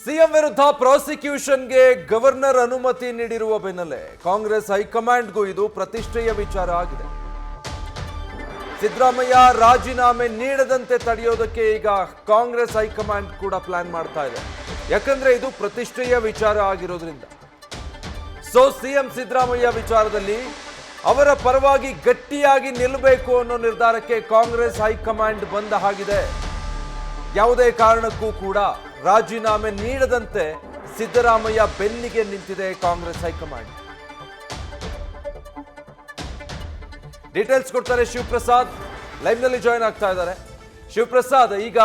CM ವಿರುದ್ಧ ಪ್ರಾಸಿಕ್ಯೂಷನ್ಗೆ governor ಅನುಮತಿ ನೀಡಿರುವ ಬೆನ್ನಲ್ಲೇ ಕಾಂಗ್ರೆಸ್ ಹೈಕಮಾಂಡ್ಗೂ ಇದು ಪ್ರತಿಷ್ಠೆಯ ವಿಚಾರ ಆಗಿದೆ. ಸಿದ್ದರಾಮಯ್ಯ ರಾಜೀನಾಮೆ ನೀಡದಂತೆ ತಡೆಯೋದಕ್ಕೆ ಈಗ ಕಾಂಗ್ರೆಸ್ ಹೈಕಮಾಂಡ್ ಕೂಡ ಪ್ಲಾನ್ ಮಾಡ್ತಾ ಇದೆ. ಯಾಕಂದ್ರೆ ಇದು ಪ್ರತಿಷ್ಠೆಯ ವಿಚಾರ ಆಗಿರೋದ್ರಿಂದ. ಸಿಎಂ ಸಿದ್ದರಾಮಯ್ಯ ವಿಚಾರದಲ್ಲಿ ಅವರ ಪರವಾಗಿ ಗಟ್ಟಿಯಾಗಿ ನಿಲ್ಲಬೇಕು ಅನ್ನೋ ನಿರ್ಧಾರಕ್ಕೆ ಕಾಂಗ್ರೆಸ್ ಹೈಕಮಾಂಡ್ ಬಂದ ಹಾಗಿದೆ. ಯಾವುದೇ ಕಾರಣಕ್ಕೂ ಕೂಡ ರಾಜೀನಾಮೆ ನೀಡದಂತೆ ಸಿದ್ದರಾಮಯ್ಯ ಬೆನ್ನಿಗೆ ನಿಂತಿದೆ ಕಾಂಗ್ರೆಸ್ ಹೈಕಮಾಂಡ್. ಡೀಟೇಲ್ಸ್ ಕೊಡ್ತಾರೆ ಶಿವಪ್ರಸಾದ್, ಲೈವ್ ನಲ್ಲಿ ಜಾಯಿನ್ ಆಗ್ತಾ ಇದ್ದಾರೆ. ಶಿವಪ್ರಸಾದ್, ಈಗ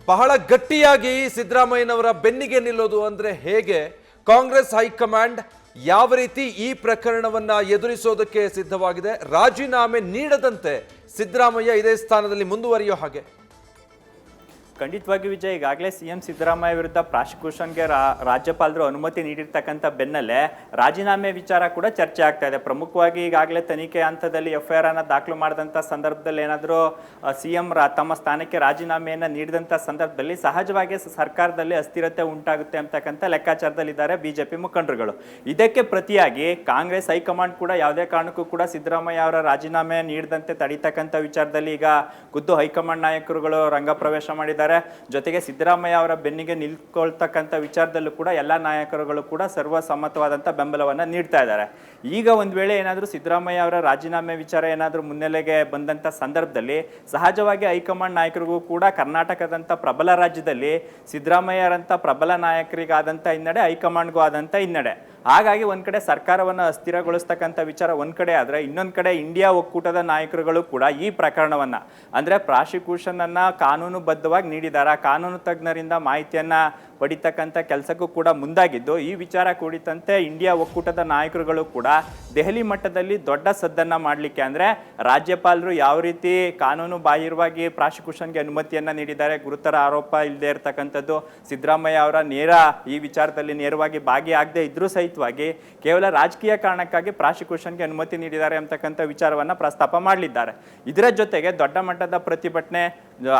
ಬಹಳ ಗಟ್ಟಿಯಾಗಿ ಸಿದ್ದರಾಮಯ್ಯನವರ ಬೆನ್ನಿಗೆ ನಿಲ್ಲೋದು ಅಂದ್ರೆ ಹೇಗೆ? ಕಾಂಗ್ರೆಸ್ ಹೈಕಮಾಂಡ್ ಯಾವ ರೀತಿ ಈ ಪ್ರಕರಣವನ್ನ ಎದುರಿಸೋದಕ್ಕೆ ಸಿದ್ಧವಾಗಿದೆ? ರಾಜೀನಾಮೆ ನೀಡದಂತೆ ಸಿದ್ದರಾಮಯ್ಯ ಇದೇ ಸ್ಥಾನದಲ್ಲಿ ಮುಂದುವರಿಯೋ ಹಾಗೆ? ಖಂಡಿತವಾಗಿ ವಿಜಯ್, ಈಗಾಗಲೇ ಸಿಎಂ ಸಿದ್ದರಾಮಯ್ಯ ವಿರುದ್ಧ ಪ್ರಾಸಿಕ್ಯೂಷನ್ಗೆ ರಾಜ್ಯಪಾಲರು ಅನುಮತಿ ನೀಡಿರ್ತಕ್ಕಂಥ ಬೆನ್ನಲ್ಲೇ ರಾಜೀನಾಮೆ ವಿಚಾರ ಕೂಡ ಚರ್ಚೆ ಆಗ್ತಾ ಇದೆ. ಪ್ರಮುಖವಾಗಿ ಈಗಾಗಲೇ ತನಿಖೆ ಹಂತದಲ್ಲಿ ಎಫ್ಐಆರ್ ಅನ್ನು ದಾಖಲು ಮಾಡಿದಂಥ ಸಂದರ್ಭದಲ್ಲಿ ಏನಾದರೂ ಸಿಎಂ ತಮ್ಮ ಸ್ಥಾನಕ್ಕೆ ರಾಜೀನಾಮೆಯನ್ನು ನೀಡಿದಂಥ ಸಂದರ್ಭದಲ್ಲಿ ಸಹಜವಾಗಿ ಸರ್ಕಾರದಲ್ಲಿ ಅಸ್ಥಿರತೆ ಉಂಟಾಗುತ್ತೆ ಅಂತಕ್ಕಂಥ ಲೆಕ್ಕಾಚಾರದಲ್ಲಿದ್ದಾರೆ ಬಿಜೆಪಿ ಮುಖಂಡರುಗಳು. ಇದಕ್ಕೆ ಪ್ರತಿಯಾಗಿ ಕಾಂಗ್ರೆಸ್ ಹೈಕಮಾಂಡ್ ಕೂಡ ಯಾವುದೇ ಕಾರಣಕ್ಕೂ ಕೂಡ ಸಿದ್ದರಾಮಯ್ಯ ಅವರ ರಾಜೀನಾಮೆ ನೀಡದಂತೆ ತಡೀತಕ್ಕಂಥ ವಿಚಾರದಲ್ಲಿ ಈಗ ಖುದ್ದು ಹೈಕಮಾಂಡ್ ನಾಯಕರುಗಳು ರಂಗ ಪ್ರವೇಶ ಮಾಡಿದ್ದಾರೆ. ಜೊತೆಗೆ ಸಿದ್ದರಾಮಯ್ಯ ಅವರ ಬೆನ್ನಿಗೆ ನಿಲ್ಕೊಳ್ತಕ್ಕಂಥ ವಿಚಾರದಲ್ಲೂ ಕೂಡ ಎಲ್ಲ ನಾಯಕರುಗಳು ಕೂಡ ಸರ್ವಸಮ್ಮತವಾದಂಥ ಬೆಂಬಲವನ್ನು ನೀಡ್ತಾ ಇದ್ದಾರೆ. ಈಗ ಒಂದು ವೇಳೆ ಏನಾದರೂ ಸಿದ್ದರಾಮಯ್ಯ ಅವರ ರಾಜೀನಾಮೆ ವಿಚಾರ ಏನಾದರೂ ಮುನ್ನೆಲೆಗೆ ಬಂದಂಥ ಸಂದರ್ಭದಲ್ಲಿ ಸಹಜವಾಗಿ ಹೈಕಮಾಂಡ್ ನಾಯಕರಿಗೂ ಕೂಡ ಕರ್ನಾಟಕದಂಥ ಪ್ರಬಲ ರಾಜ್ಯದಲ್ಲಿ ಸಿದ್ದರಾಮಯ್ಯರಂಥ ಪ್ರಬಲ ನಾಯಕರಿಗಾದಂಥ ಹಿನ್ನಡೆ, ಹೈಕಮಾಂಡ್ಗೂ ಆದಂಥ ಹಿನ್ನಡೆ. ಹಾಗಾಗಿ ಒಂದು ಕಡೆ ಸರ್ಕಾರವನ್ನು ಅಸ್ಥಿರಗೊಳಿಸ್ತಕ್ಕಂಥ ವಿಚಾರ ಒಂದು ಕಡೆ ಆದರೆ, ಇನ್ನೊಂದು ಕಡೆ ಇಂಡಿಯಾ ಒಕ್ಕೂಟದ ನಾಯಕರುಗಳು ಕೂಡ ಈ ಪ್ರಕರಣವನ್ನು ಅಂದರೆ ಪ್ರಾಸಿಕ್ಯೂಷನನ್ನು ಕಾನೂನುಬದ್ಧವಾಗಿ ನೀಡಿದ್ದಾರೆ. ಕಾನೂನು ತಜ್ಞರಿಂದ ಮಾಹಿತಿಯನ್ನು ಪಡಿತಕ್ಕಂಥ ಕೆಲಸಕ್ಕೂ ಕೂಡ ಮುಂದಾಗಿದ್ದು, ಈ ವಿಚಾರ ಕುರಿತಂತೆ ಇಂಡಿಯಾ ಒಕ್ಕೂಟದ ನಾಯಕರುಗಳು ಕೂಡ ದೆಹಲಿ ಮಟ್ಟದಲ್ಲಿ ದೊಡ್ಡ ಸದ್ದನ್ನು ಮಾಡಲಿಕ್ಕೆ, ಅಂದರೆ ರಾಜ್ಯಪಾಲರು ಯಾವ ರೀತಿ ಕಾನೂನು ಬಾಹಿರವಾಗಿ ಪ್ರಾಸಿಕ್ಯೂಷನ್ಗೆ ಅನುಮತಿಯನ್ನು ನೀಡಿದ್ದಾರೆ, ಗುರುತರ ಆರೋಪ ಇಲ್ಲದೆ ಇರತಕ್ಕಂಥದ್ದು, ಸಿದ್ದರಾಮಯ್ಯ ಅವರ ಈ ವಿಚಾರದಲ್ಲಿ ನೇರವಾಗಿ ಭಾಗಿಯಾಗದೇ ಇದ್ರೂ ಸಹಿತವಾಗಿ ಕೇವಲ ರಾಜಕೀಯ ಕಾರಣಕ್ಕಾಗಿ ಪ್ರಾಸಿಕ್ಯೂಷನ್ಗೆ ಅನುಮತಿ ನೀಡಿದ್ದಾರೆ ಅಂತಕ್ಕಂಥ ವಿಚಾರವನ್ನು ಪ್ರಸ್ತಾಪ ಮಾಡಲಿದ್ದಾರೆ. ಇದರ ಜೊತೆಗೆ ದೊಡ್ಡ ಮಟ್ಟದ ಪ್ರತಿಭಟನೆ,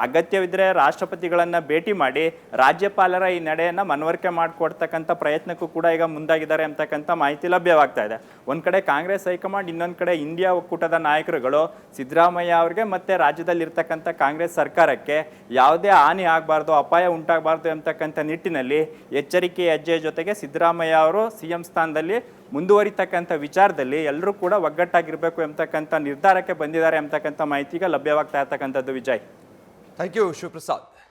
ಅಗತ್ಯವಿದ್ದರೆ ರಾಷ್ಟ್ರಪತಿಗಳನ್ನು ಭೇಟಿ ಮಾಡಿ ರಾಜ್ಯಪಾಲರ ಈ ನಡೆಯನ್ನು ಮನವರಿಕೆ ಮಾಡಿಕೊಡ್ತಕ್ಕಂಥ ಪ್ರಯತ್ನಕ್ಕೂ ಕೂಡ ಈಗ ಮುಂದಾಗಿದ್ದಾರೆ ಅಂತಕ್ಕಂಥ ಮಾಹಿತಿ ಲಭ್ಯವಾಗ್ತಾ ಇದೆ. ಒಂದು ಕಡೆ ಕಾಂಗ್ರೆಸ್ ಹೈಕಮಾಂಡ್, ಇನ್ನೊಂದು ಕಡೆ ಇಂಡಿಯಾ ಒಕ್ಕೂಟದ ನಾಯಕರುಗಳು ಸಿದ್ದರಾಮಯ್ಯ ಅವರಿಗೆ ಮತ್ತೆ ರಾಜ್ಯದಲ್ಲಿರ್ತಕ್ಕಂಥ ಕಾಂಗ್ರೆಸ್ ಸರ್ಕಾರಕ್ಕೆ ಯಾವುದೇ ಹಾನಿ ಆಗಬಾರ್ದು, ಅಪಾಯ ಉಂಟಾಗಬಾರ್ದು ಅಂತಕ್ಕಂಥ ನಿಟ್ಟಿನಲ್ಲಿ ಎಚ್ಚರಿಕೆ ಹೆಜ್ಜೆ ಜೊತೆಗೆ ಸಿದ್ದರಾಮಯ್ಯ ಅವರು ಸಿಎಂ ಸ್ಥಾನದಲ್ಲಿ ಮುಂದುವರಿತಕ್ಕಂಥ ವಿಚಾರದಲ್ಲಿ ಎಲ್ಲರೂ ಕೂಡ ಒಗ್ಗಟ್ಟಾಗಿರಬೇಕು ಎಂಬತಕ್ಕಂಥ ನಿರ್ಧಾರಕ್ಕೆ ಬಂದಿದ್ದಾರೆ ಎಂಬತಕ್ಕಂಥ ಮಾಹಿತಿಗೆ ಲಭ್ಯವಾಗ್ತಾ ಇರ್ತಕ್ಕಂಥದ್ದು ವಿಜಯ್. Thank you Shivaprasad.